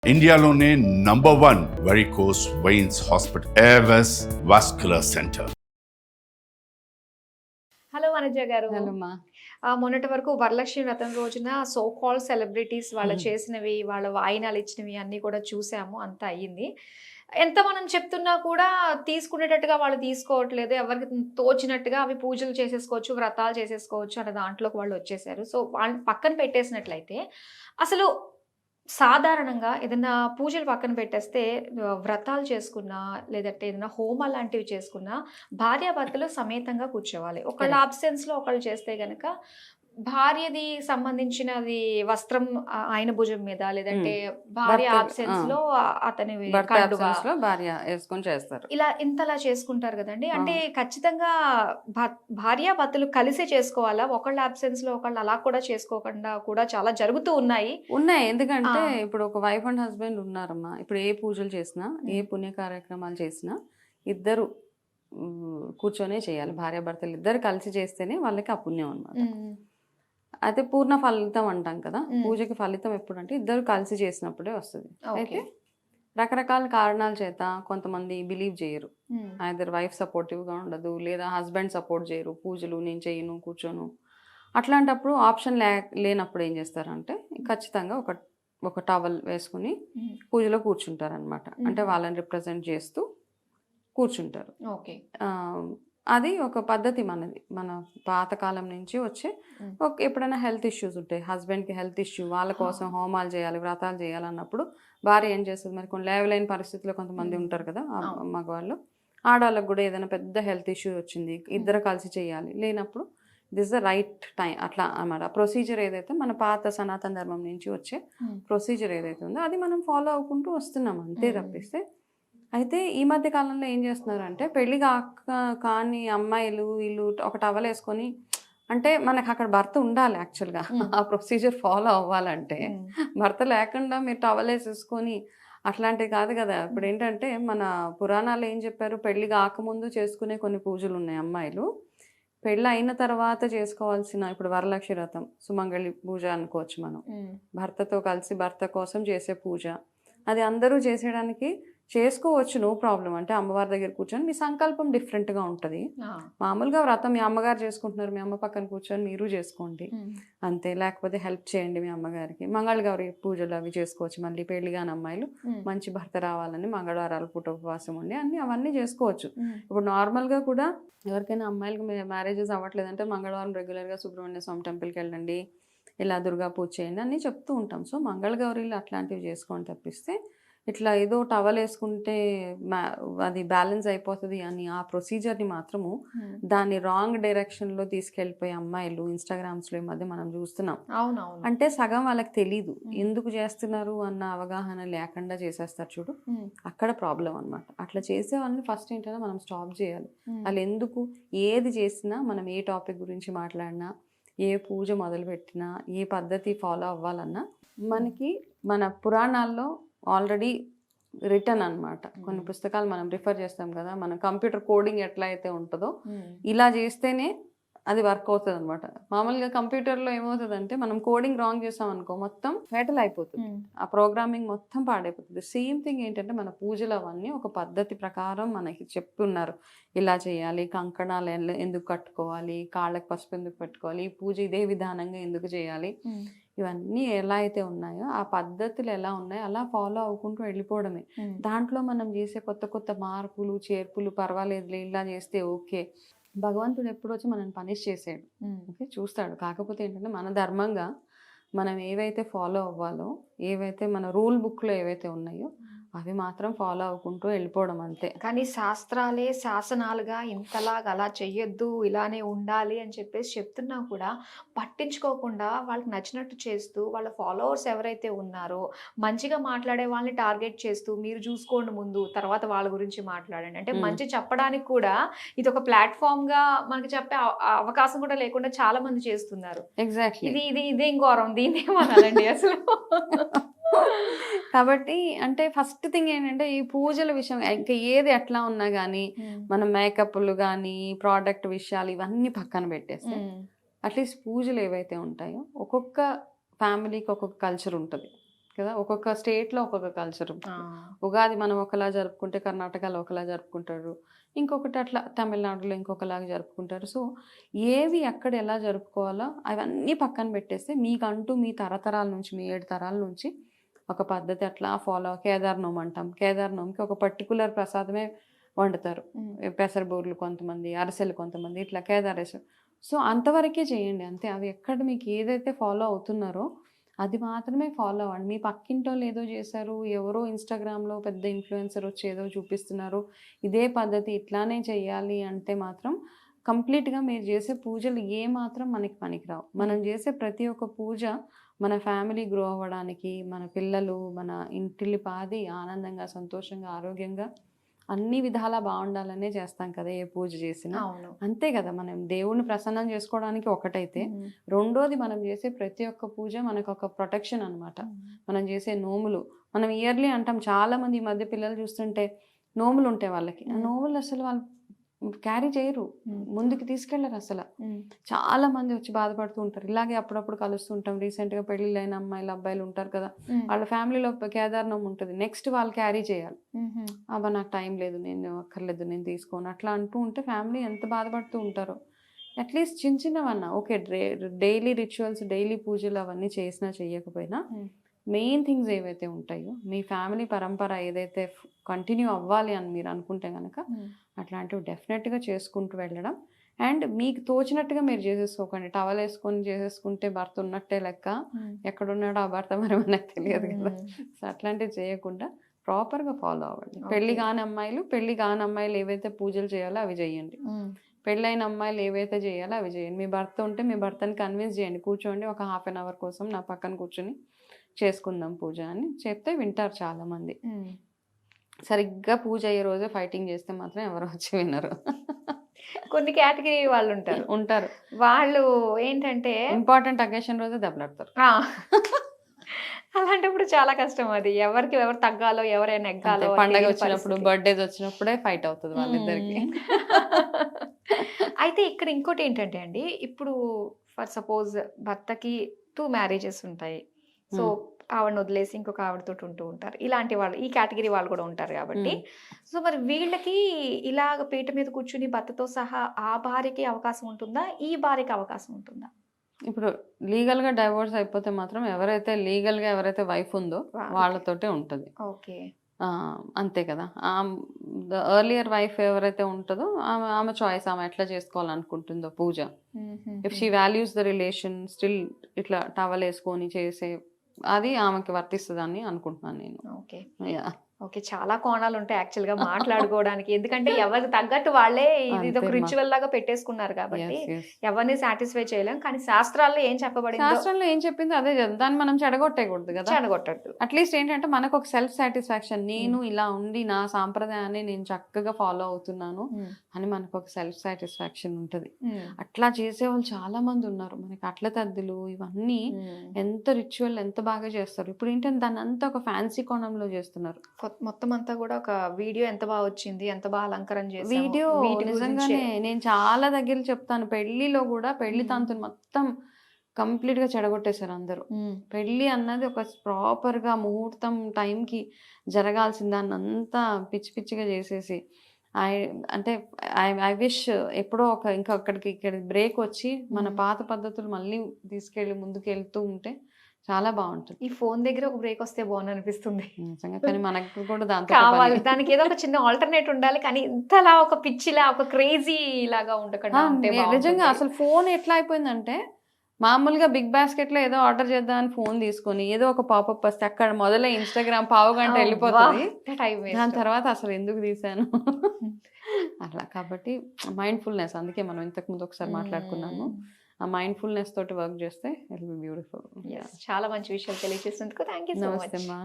ఇండియాలోనే #1 varicose veins hospital Avis vascular centre. Hello Vanaja గారు. Hello మా. మొన్నటి వరకు వరలక్ష్మి వ్రతం రోజున సో కాల్డ్ సెలబ్రిటీస్ వాళ్ళు చేసినవి, వాళ్ళ వాయినాలు ఇచ్చినవి అన్నీ కూడా చూసాము. అంతా అయ్యింది. ఎంత మనం చెప్తున్నా కూడా తీసుకునేటట్టుగా వాళ్ళు తీసుకోవట్లేదు. ఎవరికి తోచినట్టుగా అవి పూజలు చేసేసుకోవచ్చు, వ్రతాలు చేసేసుకోవచ్చు అనే దాంట్లోకి వాళ్ళు వచ్చేసారు. సో వాళ్ళని పక్కన పెట్టేసినట్లయితే అసలు సాధారణంగా ఏదైనా పూజలు పక్కన పెట్టేస్తే వ్రతాలు చేసుకున్నా, లేదంటే ఏదైనా హోమాలు లాంటివి చేసుకున్నా భార్యాభర్తలు సమేతంగా కూర్చోవాలి. ఒకళ్ళ కరెక్ట్. అబ్సెన్స్‌లో ఒకళ్ళు చేస్తే గనక భార్యది సంబంధించినది వస్త్రం ఆయన భుజం మీద, లేదంటే భార్య భర్త అబ్సెన్స్‌లో అతనివి భర్త కండువా absence లో భార్య వేసుకొని చేస్తారు. ఇలా ఇంతలా చేసుకుంటారు గదండీ! అంటే అవును. ఖచ్చితంగా భార్యాభర్తలు కలిసి చేసుకోవాలా? ఒకళ్ళ అబ్సెన్స్‌లో ఒకళ్ళు అలా కూడా చేసుకోకుండా కూడా చాలా జరుగుతూ ఉన్నాయి. ఉన్నాయి. ఎందుకంటే ఆ! ఇప్పుడు ఒక వైఫ్ అండ్ హస్బెండ్ ఉన్నారమ్మా. ఇప్పుడు ఏ పూజలు చేసినా, ఏ పుణ్య కార్యక్రమాలు చేసినా ఇద్దరు కూర్చొనే చేయాలి. భార్యాభర్తలు ఇద్దరు కలిసి చేస్తేనే వాళ్ళకి ఆ పుణ్యం అన్నమాట. హ్మ్. అయితే పూర్ణ ఫలితం అంటాం కదా! హ్మ్. పూజకి ఫలితం ఎప్పుడంటే ఇద్దరు కలిసి చేసినప్పుడే వస్తది. అయితే ఓకే. రకరకాల కారణాల చేత కొంతమంది బిలీవ్ చేయరు. హ్మ్. ఐదర్ వైఫ్ సపోర్టివ్‌గా ఉండదు. లేదా హస్బెండ్ సపోర్ట్ చేయరు. పూజలు నేను చెయ్యను, కూర్చోను. అట్లాంటప్పుడు ఆప్షన్ లేనప్పుడు ఏం చేస్తారంటే ఖచ్చితంగా ఒక టవల్ వేసుకొని హ్మ్. పూజలో కూర్చుంటారనమాట. అంటే హుహు. వాళ్ళని రిప్రజెంట్ చేస్తూ కూర్చుంటారు. ఓకే. అది ఒక పద్ధతి మనది. మన పాతకాలం నుంచి వచ్చే హ్మ్. ఎప్పుడైనా హెల్త్ ఇష్యూస్ ఉంటాయి. హస్బెండ్‌కి హెల్త్ ఇష్యూ వాళ్ళ ఆ! కోసం హోమాలు చేయాలి, వ్రతాలు చేయాలన్నప్పుడు భార్య ఏం చేస్తది మరి కొన్ని లేవలేని పరిస్థితిలో కొంతమంది హ్మ్. ఉంటారు కదా! అవును. మగవాళ్ళు. ఆడవాళ్ళకి కూడా ఏదైనా పెద్ద హెల్త్ ఇష్యూ వచ్చింది. ఇద్దరు కలిసి చేయాలి. లేనప్పుడు దిస్ ద రైట్ టైం అట్లా అన్నమాట. ప్రొసీజర్ ఏదైతే మన పాత సనాతన ధర్మం నుంచి వచ్చే హ్మ్. ప్రొసీజర్ ఏదైతే ఉందో అది మనం ఫాలో అవ్వుకుంటూ వస్తున్నాం అంతే హ్మ్. తప్పిస్తే అయితే ఈ మధ్య కాలంలో ఏం చేస్తున్నారంటే పెళ్లి కాని అమ్మాయిలు వీళ్ళు ఒక టవల్ వేసుకొని అంటే మనకు అక్కడ భర్త ఉండాలి యాక్చువల్‌గా. హ్మ్. ఆ ప్రొసీజర్ ఫాలో అవ్వాలంటే హ్మ్. భర్త లేకుండా మీరు టవల్ వేసేసుకొని అట్లాంటివి కాదు కదా! హ్మ్. ఇప్పుడేంటంటే మన పురాణాలు ఏం చెప్పారు పెళ్లి కాకముందు చేసుకునే కొన్ని పూజలున్నాయి అమ్మాయిలు. పెళ్ళయిన తర్వాత చేసుకోవాల్సిన ఇప్పుడు వరలక్ష్మి వ్రతం, సుమంగళి పూజ అనుకోవచ్చు మనం. హ్మ్. భర్తతో కలిసి భర్త కోసం చేసే పూజ. అది అందరూ చేసేయడానికి చేసుకోవచ్చు. No problem. అంటే అమ్మవారి దగ్గర కూర్చొని మీ సంకల్పం డిఫరెంట్‌గా ఉంటది. ఆ! మామూలుగా వ్రతం మీ అమ్మగారు చేసుకుంటున్నారు. మీ అమ్మ పక్కన కూర్చొని మీరు చేసుకోండి. హ్మ్. అంతే. లేకపోతే హెల్ప్ చేయండి మీ అమ్మగారికి. మంగళగౌరి పూజలు అవి చేసుకోవచ్చు. మళ్ళీ పెళ్లి కాని అమ్మాయిలు హ్మ్. మంచి భర్త రావాలని మంగళవారాల పూట ఉపవాసం ఉండి అవన్నీ చేసుకోవచ్చు. హ్మ్. ఇప్పుడు నార్మల్‌గా కూడా ఎవరికైనా అమ్మాయిలకి మ్యారేజెస్ అవ్వట్లేదంటే మంగళవారం రెగ్యులర్‌గా సుబ్రహ్మణ్య స్వామి టెంపుల్‌కెళ్ళండి. ఇలా దుర్గా పూజ చేయండి అన్నీ చెప్తూ ఉంటాం. సో, మంగళగౌరీలు అట్లాంటివి చేసుకోండి తప్పిస్తే, ఇట్లా ఏదో టవలేసుకుంటే మ్యా అది బ్యాలెన్స్ అయిపోతది అని ఆ ప్రొసీజర్‌ని మాత్రము హ్మ్. దాన్ని రాంగ్ డైరెక్షన్‌లో తీసుకెళ్ళిపోయే అమ్మాయిలు ఇన్‌స్టాగ్రామ్స్‌లో ఈ మధ్య మనం చూస్తున్నాం. అవునవును. అంటే సగం వాళ్ళకి తెలీదు. హ్మ్. ఎందుకు చేస్తున్నారు అన్న అవగాహన లేకుండా చేసేస్తారు చూడు. హ్మ్. అక్కడ ప్రాబ్లమ్ అనమాట. అట్లా చేసే వాళ్ళని ఫస్ట్ ఏంటంటే మనం స్టాప్ చేయాలి. హ్మ్. ఆళ్ళెందుకు ఏది చేసినా మనం ఏ టాపిక్ గురించి మాట్లాడినా, ఏ పూజ మొదలుపెట్టినా, ఏ పద్ధతి ఫాలో అవ్వాలన్నా మనకి మన పురాణాల్లో ఆల్రెడీ రిటన్ అనమాట. కొన్ని హ్మ్. పుస్తకాలు మనం రిఫర్ చేస్తాం కదా! మన కంప్యూటర్ కోడింగ్ ఎట్లా అయితే ఉంటదో, హ్మ్. ఇలా చేస్తేనే అది వర్క్ అవుతదనమాట. మామూలుగా కంప్యూటర్‌లో ఏమవుతదంటే మనం కోడింగ్ రాంగ్ చేసామనుకో మొత్తం ఫెటల్ అయిపోతది. హ్మ్. ఆ ప్రోగ్రామింగ్ మొత్తం పాడైపోతది. సేమ్ థింగ్ ఏంటంటే మన పూజలు అవన్నీ ఒక పద్ధతి ప్రకారం మనకి చెప్తున్నారు. ఇలా చేయాలి, కంకణాలు ఎందుకు కట్టుకోవాలి, కాళ్ళకి పసుపు ఎందుకు పెట్టుకోవాలి, ఈ పూజ ఇదే విధానంగా ఎందుకు చేయాలి, హ్మ్. ఇవన్నీ ఎలా అయితే ఉన్నాయో ఆ పద్ధతులు ఎలా ఉన్నాయో అలా ఫాలో అవ్వుకుంటూ వెళ్ళిపోవడమే. హ్మ్. దాంట్లో మనం చేసే కొత్త కొత్త మార్పులు, చేర్పులు పర్వాలేదులే ఇలా చేస్తే ఓకే. భగవంతుడు ఎప్పుడొచ్చి మనల్ని పనిష్ చేసేయడు. హ్మ్. ఓకే. చూస్తాడు. కాకపోతే ఏంటంటే మన ధర్మంగా మనం ఏవైతే ఫాలో అవ్వాలో, ఏవైతే మన రూల్ బుక్‌లో ఏవైతే ఉన్నాయో అవి మాత్రం ఫాలో అవ్వుకుంటూ వెళ్ళిపోవడం అంతే. కానీ శాస్త్రాలే శాసనాలుగా ఇంతలాగా అలా చెయ్యొద్దు, ఇలానే ఉండాలి అని చెప్పేసి చెప్తున్నా కూడా పట్టించుకోకుండా వాళ్ళకి నచ్చినట్టు చేస్తూ, వాళ్ళ ఫాలోవర్స్ ఎవరైతే ఉన్నారో మంచిగా మాట్లాడే వాళ్ళని టార్గెట్ చేస్తూ, మీరు చూసుకోండి ముందు, తర్వాత వాళ్ళ గురించి మాట్లాడండి. అంటే హ్మ్. మంచి చెప్పడానికి కూడా ఇదొక ప్లాట్‌ఫార్మ్‌గా మనకి చెప్పే అవకాశం కూడా లేకుండా చాలా మంది చేస్తున్నారు. ఎగ్జాక్ట్‌లీ. ఇదేం ఘోరం దీన్నేమనాలండి అసలు? కాబట్టి అంటే ఫస్ట్ థింగ్ ఏంటంటే ఈ పూజల విషయం ఇంకా ఏది ఎట్లా ఉన్నా గానీ, హ్మ్. మన మేకప్‌లు గానీ, ప్రోడక్ట్ విషయాలు ఇవన్నీ పక్కన పెట్టేస్తే, హ్మ్. అట్‌లీస్ట్ పూజలు ఏవైతే ఉంటాయో ఒక్కొక్క ఫ్యామిలీకి ఒక్కొక్క కల్చర్ ఉంటది. కదా, ఒక్కొక్క స్టేట్లో ఒక్కొక్క కల్చర్. ఉగాది మనం ఒకలా జరుపుకుంటే కర్ణాటకలో ఒకలా జరుపుకుంటారు, ఇంకొకటి అట్లా తమిళనాడులో ఇంకొకలాగా జరుపుకుంటారు. సో ఏవి ఎక్కడ ఎలా జరుపుకోవాలో అవన్నీ పక్కన పెట్టేస్తే మీకంటూ మీ తరతరాల నుంచి, మీ 7 తరాల నుంచి ఒక పద్ధతి అట్లా ఫాలో. కేదార్నోమ్ అంటాం, కేదార్నోమ్కి ఒక పర్టికులర్ ప్రసాదమే వండుతారు. పెసరబూర్లు కొంతమంది, అరిసెలు కొంతమంది, ఇట్లా కేదారేసు. సో అంతవరకే చేయండి అంతే. అవి ఎక్కడ మీకు ఏదైతే ఫాలో అవుతున్నారో అది మాత్రమే ఫాలో అవ్వండి. మీ పక్కింటోళ్ళు ఏదో చేశారు, ఎవరో ఇన్స్టాగ్రామ్లో పెద్ద ఇన్ఫ్లుయెన్సర్ వచ్చి ఏదో చూపిస్తున్నారు, ఇదే పద్ధతి ఇట్లానే చేయాలి అంటే మాత్రం కంప్లీట్గా మీరు చేసే పూజలు ఏ మాత్రం మనకి పనికిరావు. మనం చేసే ప్రతి ఒక్క పూజ మన ఫ్యామిలీ గ్రో అవ్వడానికి, మన పిల్లలు, మన ఇంటిల్లిపాది ఆనందంగా, సంతోషంగా, ఆరోగ్యంగా అన్ని విధాలా బాగుండాలనే చేస్తాం కదా ఏ పూజ చేసినా. అంతే కదా, మనం దేవుణ్ణి ప్రసన్నం చేసుకోవడానికి ఒకటైతే, రెండోది మనం చేసే ప్రతి ఒక్క పూజ మనకు ఒక ప్రొటెక్షన్ అనమాట. మనం చేసే నోములు, మనం ఇయర్లీ అంటాం, చాలా మంది ఈ మధ్య పిల్లలు చూస్తుంటే నోములు ఉంటాయి వాళ్ళకి, ఆ నోములు అసలు వాళ్ళు క్యారీ చేయరు, ముందుకు తీసుకెళ్లరు అసలు. చాలా మంది వచ్చి బాధపడుతూ ఉంటారు. ఇలాగే అప్పుడప్పుడు కలుస్తూ ఉంటాం. రీసెంట్గా పెళ్ళిళ్ళు అయిన అమ్మాయిలు, అబ్బాయిలు ఉంటారు కదా, వాళ్ళ ఫ్యామిలీలో కేదార్నం ఉంటుంది, నెక్స్ట్ వాళ్ళు క్యారీ చేయాలి. అబ్బా నాకు టైం లేదు, నేను అక్కర్లేదు, నేను తీసుకోను, అట్లా అంటూ ఉంటే ఫ్యామిలీ ఎంత బాధపడుతూ ఉంటారో. అట్లీస్ట్ చిన్న చిన్నవన్నా ఓకే, డైలీ రిచువల్స్, డైలీ పూజలు అవన్నీ చేసినా చేయకపోయినా మెయిన్ థింగ్స్ ఏవైతే ఉంటాయో, మీ ఫ్యామిలీ పరంపర ఏదైతే కంటిన్యూ అవ్వాలి అని మీరు అనుకుంటే కనుక అట్లాంటివి డెఫినెట్గా చేసుకుంటూ వెళ్ళడం. అండ్ మీకు తోచినట్టుగా మీరు చేసేసుకోకండి. టవల్ వేసుకొని చేసేసుకుంటే భర్త ఉన్నట్టే లెక్క, ఎక్కడున్నాడో ఆ భర్త మరి మనకు తెలియదు కదా. సో అట్లాంటివి చేయకుండా ప్రాపర్గా ఫాలో అవ్వండి. పెళ్లి కాని అమ్మాయిలు ఏవైతే పూజలు చేయాలో అవి చేయండి, పెళ్ళైన అమ్మాయిలు ఏవైతే చేయాలో అవి చేయండి. మీ భర్త ఉంటే మీ భర్తని కన్విన్స్ చేయండి, కూర్చోండి ఒక ½ an hour కోసం నా పక్కన కూర్చొని చేసుకుందాం పూజ అని చెప్తే వింటారు చాలామంది. సరిగ్గా పూజ అయ్యే రోజే ఫైటింగ్ చేస్తే మాత్రం ఎవరు వచ్చి వినరు. కొన్ని కేటగిరీ వాళ్ళు ఉంటారు, వాళ్ళు ఏంటంటే ఇంపార్టెంట్ అకేషన్ రోజే దెబ్బలాడతారు. అలాంటప్పుడు చాలా కష్టం. అది ఎవరికి ఎవరు తగ్గాలో, ఎవరైనా ఎగ్గాలో. పండగ వచ్చినప్పుడు, బర్త్డేస్ వచ్చినప్పుడే ఫైట్ అవుతుంది వాళ్ళిద్దరికి. అయితే ఇక్కడ ఇంకోటి ఏంటంటే అండి, ఇప్పుడు ఫర్ సపోజ్ భర్తకి 2 marriages ఉంటాయి, సో ఆవిడని వదిలేసి ఇంకొక ఆవిడతో ఉంటూ ఉంటారు. ఇలాంటి వాళ్ళు, ఈ కేటగిరీ వాళ్ళు కూడా ఉంటారు కాబట్టి, సో మరి వీళ్ళకి ఇలాగ పీట మీద కూర్చుని భర్తతో సహా ఆ భార్యకి అవకాశం ఉంటుందా, ఈ భార్యకి అవకాశం ఉంటుందా? ఇప్పుడు లీగల్గా డైవోర్స్ అయిపోతే మాత్రం ఎవరైతే వైఫ్ ఉందో వాళ్ళతోటే ఉంటుంది. ఓకే, అంతే కదా. ఎర్లియర్ వైఫ్ ఎవరైతే ఉంటుందో ఆమె చాయిస్, ఆమె ఎట్లా చేసుకోవాలనుకుంటుందో Pooja. If she values the relation still ఇట్లా టవల్ వేసుకొని చేసే అది ఆమెకి వర్తిస్తుందని అనుకుంటున్నాను నేను. ఓకే, ఓకే, చాలా కోణాలు ఉంటాయి యాక్చువల్ గా మాట్లాడుకోవడానికి. ఎందుకంటే ఎవరు తగ్గట్టు వాళ్ళే ఇది ఒక రిచువల్ లాగా పెట్టేసుకున్నారు కాబట్టి ఎవరిని సాటిస్ఫై చేయలేం. కానీ శాస్త్రాల్లో ఏం చెప్పిందో అదే దాన్ని మనం చెడగొట్టకూడదు కదా, చెడగొట్టద్దు. అట్లీస్ట్ ఏంటంటే మనకు ఒక సెల్ఫ్ సాటిస్ఫాక్షన్, నేను ఇలా ఉండి నా సాంప్రదాయాన్ని నేను చక్కగా ఫాలో అవుతున్నాను అని మనకు ఒక సెల్ఫ్ సాటిస్ఫాక్షన్ ఉంటుంది. అట్లా చేసేవాళ్ళు చాలా మంది ఉన్నారు. మనకి అట్ల తద్దులు ఇవన్నీ ఎంత రిచువల్, ఎంత బాగా చేస్తారు. ఇప్పుడు ఏంటంటే దాన్ని అంతా ఒక ఫ్యాన్సీ కోణంలో చేస్తున్నారు. మొత్తం అంతా కూడా ఒక వీడియో ఎంత బాగా వచ్చింది, ఎంత బాగా అలంకరణ చేశారు. వీడియో నిజంగానే నేను చాలా దగ్గర చెప్తాను, పెళ్లిలో కూడా పెళ్లి తంతుని మొత్తం కంప్లీట్ గా చెడగొట్టేశారు అందరూ. పెళ్లి అన్నది ఒక ప్రాపర్ గా ముహూర్తం టైంకి జరగాల్సిన దాన్ని అంతా పిచ్చి పిచ్చిగా చేసేసి, ఐ విష్ ఎప్పుడో ఇంకా ఇక్కడ బ్రేక్ వచ్చి మన పాత పద్ధతులు మళ్ళీ తీసుకెళ్ళి ముందుకు వెళ్తూ ఉంటే చాలా బాగుంటుంది. ఈ ఫోన్ దగ్గర ఒక బ్రేక్ వస్తే బాగుంది అనిపిస్తుంది. కానీ మనకు కూడా దాంతో కావాలి, దానికి ఏదో ఒక చిన్న ఆల్టర్నేట్ ఉండాలి. కానీ ఇంతలా ఒక పిచ్చిలా, ఒక క్రేజీ లాగా ఉండకుండా నిజంగా అసలు ఫోన్ ఎట్లా అయిపోయిందంటే, మామూలుగా బిగ్ బాస్కెట్ లో ఏదో ఆర్డర్ చేద్దామని ఫోన్ తీసుకొని ఏదో ఒక పాపప్ వస్తే అక్కడ మొదలై ఇన్స్టాగ్రామ్ పావుగంట వెళ్ళిపోతుంది. దాని తర్వాత అసలు ఎందుకు తీసాను అట్లా. కాబట్టి మైండ్ఫుల్నెస్, అందుకే మనం ఇంతకుముందు ఒకసారి మాట్లాడుకున్నాము, ఆ మైండ్ఫుల్నెస్ తోటి వర్క్ చేస్తే ఇట్ విల్ బి బ్యూటిఫుల్. చాలా మంచి విషయాలు తెలియజేసినందుకు థ్యాంక్ యూ సో మచ్. నమస్తే అమ్మా.